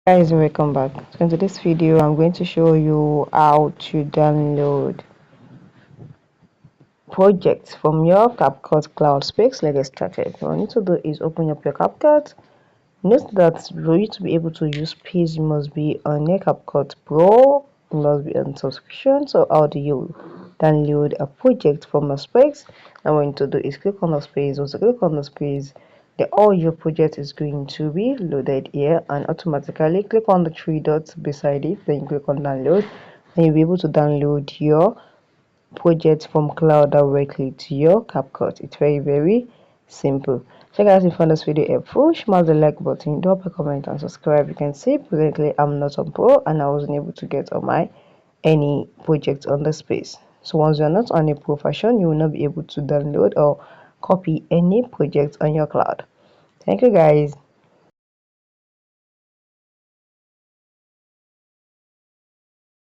Guys, welcome back. So in today's video I'm going to show you how to download projects from your CapCut cloud space. Let's get started. What you need to do is open up your CapCut. Note that for you to be able to use space, you must be on your CapCut Pro, you must be on subscription. So how do you download a project from a space? And what you need to do is click on the space. Once you click on the space, all your project is going to be loaded here, and automatically click on the three dots beside it, then you click on download, and you'll be able to download your project from cloud directly to your CapCut. It's very simple. So guys, if you found this video helpful, smash the like button, drop a comment and subscribe. You can see presently I'm not on pro and I wasn't able to get on my any project on the space. So once you're not on a pro version, you will not be able to download or copy any project on your cloud. Thank you guys.